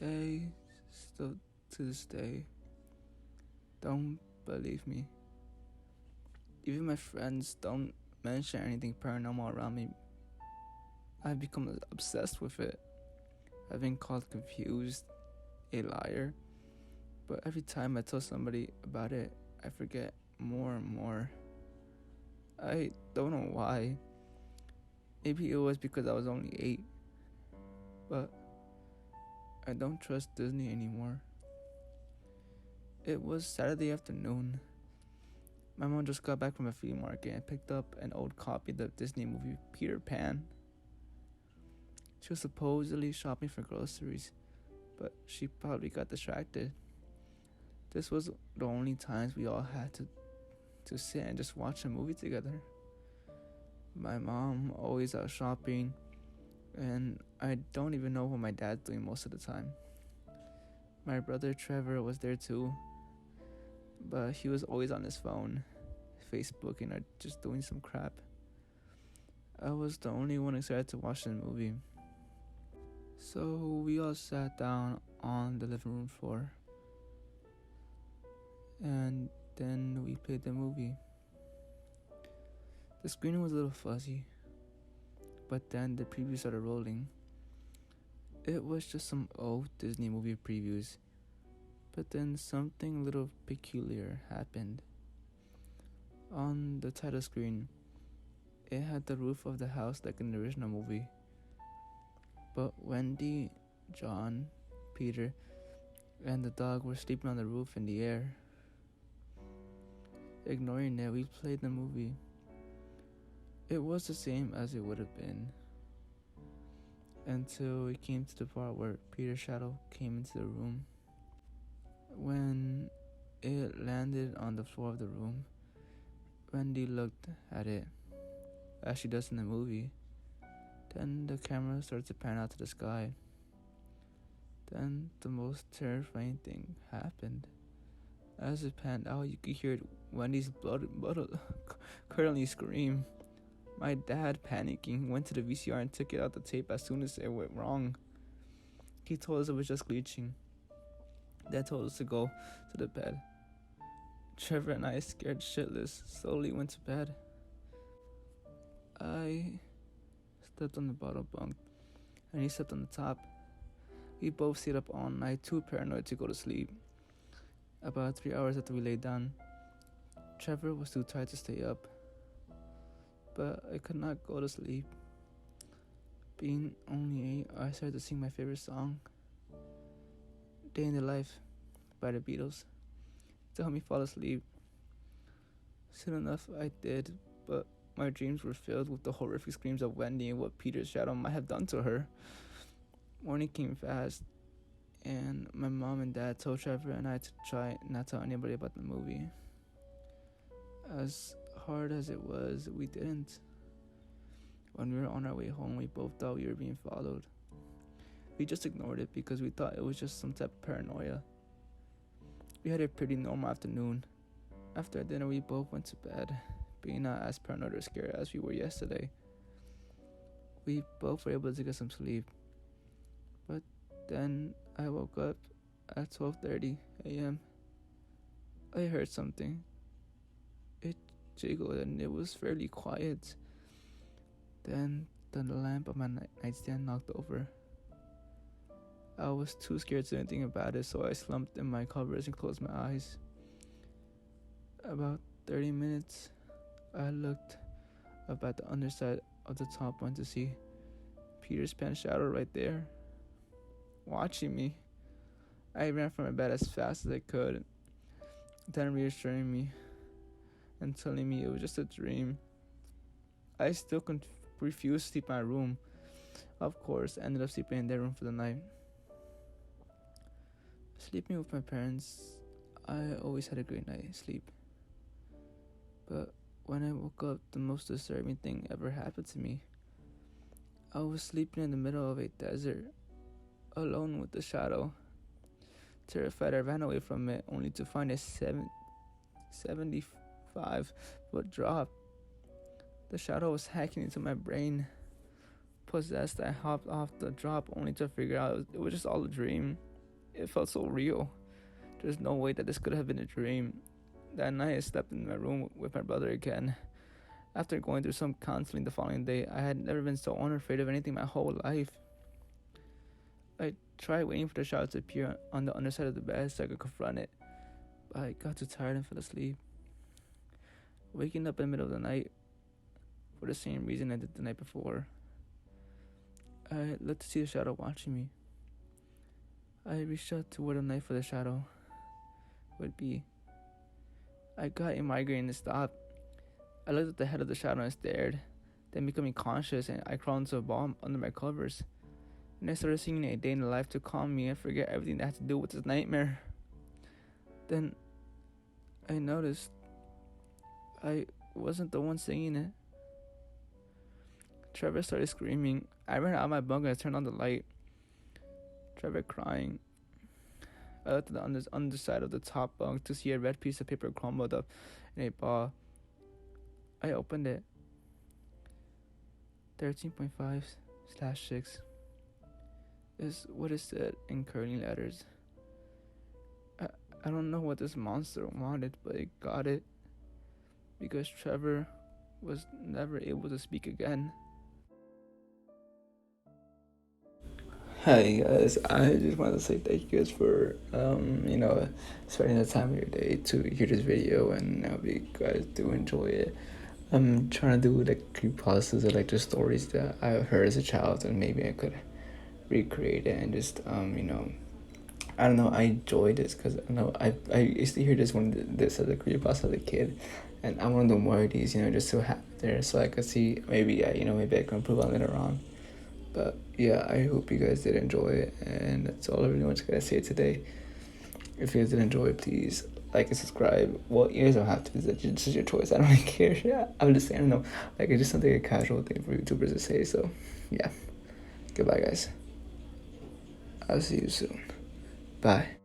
They still to this day don't believe me. Even my friends don't mention anything paranormal around me. I've become obsessed with it. I've been called confused, a liar, but every time I tell somebody about it, I forget more and more. I don't know why. Maybe it was because I was only 8, but I don't trust Disney anymore. It was Saturday afternoon. My mom just got back from a flea market and picked up an old copy of the Disney movie Peter Pan. She was supposedly shopping for groceries, but she probably got distracted. This was the only times we all had to sit and just watch a movie together. My mom always out shopping, and I don't even know what my dad's doing most of the time. My brother Trevor was there too, but he was always on his phone, Facebooking or just doing some crap. I was the only one excited to watch the movie. So we all sat down on the living room floor, and then we played the movie. The screen was a little fuzzy, but then the previews started rolling. It was just some old Disney movie previews, but then something a little peculiar happened. On the title screen, it had the roof of the house like in the original movie, but Wendy, John, Peter, and the dog were sleeping on the roof in the air. Ignoring it, we played the movie. It was the same as it would have been, until we came to the part where Peter's shadow came into the room. When it landed on the floor of the room, Wendy looked at it, as she does in the movie. Then the camera started to pan out to the sky. Then the most terrifying thing happened. As it panned out, you could hear Wendy's blood curdling scream. My dad, panicking, went to the VCR and took it out the tape as soon as it went wrong. He told us it was just glitching. Dad told us to go to the bed. Trevor and I, scared shitless, slowly went to bed. I slept on the bottom bunk, and he slept on the top. We both stayed up all night, too paranoid to go to sleep. About 3 hours after we laid down, Trevor was too tired to stay up, but I could not go to sleep. Being only 8, I started to sing my favorite song, Day in the Life by the Beatles, to help me fall asleep. Soon enough, I did, but my dreams were filled with the horrific screams of Wendy and what Peter's shadow might have done to her. Morning came fast, and my mom and dad told Trevor and I to try not to tell anybody about the movie. As hard as it was, we didn't. When we were on our way home, we both thought we were being followed. We just ignored it because we thought it was just some type of paranoia. We had a pretty normal afternoon. After dinner, we both went to bed, being not as paranoid or scared as we were yesterday. We both were able to get some sleep. But then I woke up at 12:30 a.m. I heard something. It jiggled and it was fairly quiet. Then the lamp on my nightstand knocked over. I was too scared to do anything about it, so I slumped in my covers and closed my eyes. About 30 minutes, I looked up at the underside of the top one to see Peter's Pan shadow right there, watching me. I ran from my bed as fast as I could, then reassuring me and telling me it was just a dream. I still refused to sleep in my room. Of course, I ended up sleeping in their room for the night. Sleeping with my parents, I always had a great night's sleep. But when I woke up, the most disturbing thing ever happened to me. I was sleeping in the middle of a desert, alone with the shadow. Terrified, I ran away from it, only to find a 75-foot drop. The shadow was hacking into my brain, possessed, I hopped off the drop only to figure out it was just all a dream. It felt so real. There's no way that this could have been a dream. That night, I slept in my room with my brother again. After going through some counseling the following day, I had never been so unafraid of anything my whole life. I tried waiting for the shadow to appear on the underside of the bed so I could confront it, but I got too tired and fell asleep. Waking up in the middle of the night for the same reason I did the night before. I looked to see the shadow watching me. I reached out to where the knife of the shadow would be. I got a migraine and stopped. I looked at the head of the shadow and stared, then becoming conscious, and I crawled into a ball under my covers. And I started singing A Day in the Life to calm me and forget everything that had to do with this nightmare. Then I noticed I wasn't the one singing it. Trevor started screaming. I ran out of my bunk and I turned on the light. Trevor crying. I looked at the underside of the top bunk to see a red piece of paper crumbled up in a ball. I opened it. 13.5/6 is what it said in curly letters. I don't know what this monster wanted, but it got it. Because Trevor was never able to speak again. Hi guys, I just wanted to say thank you guys for spending the time of your day to hear this video, and I hope you guys do enjoy it. I'm trying to do like creepypastas or like just stories that I heard as a child, and maybe I could recreate it and just I don't know, I enjoy this because I used to hear this as a creepypasta as a kid, and I want to do more of these, just to have it there so I could see maybe maybe I can improve on it later on. But yeah, I hope you guys did enjoy it, and that's all I really want to say today. If you guys did enjoy it, please like and subscribe. Well, you guys don't have to. This is your choice. I don't really care. Yeah, I'm just saying, I don't know. Like, it's just something a casual thing for YouTubers to say. So, yeah. Goodbye, guys. I'll see you soon. Bye.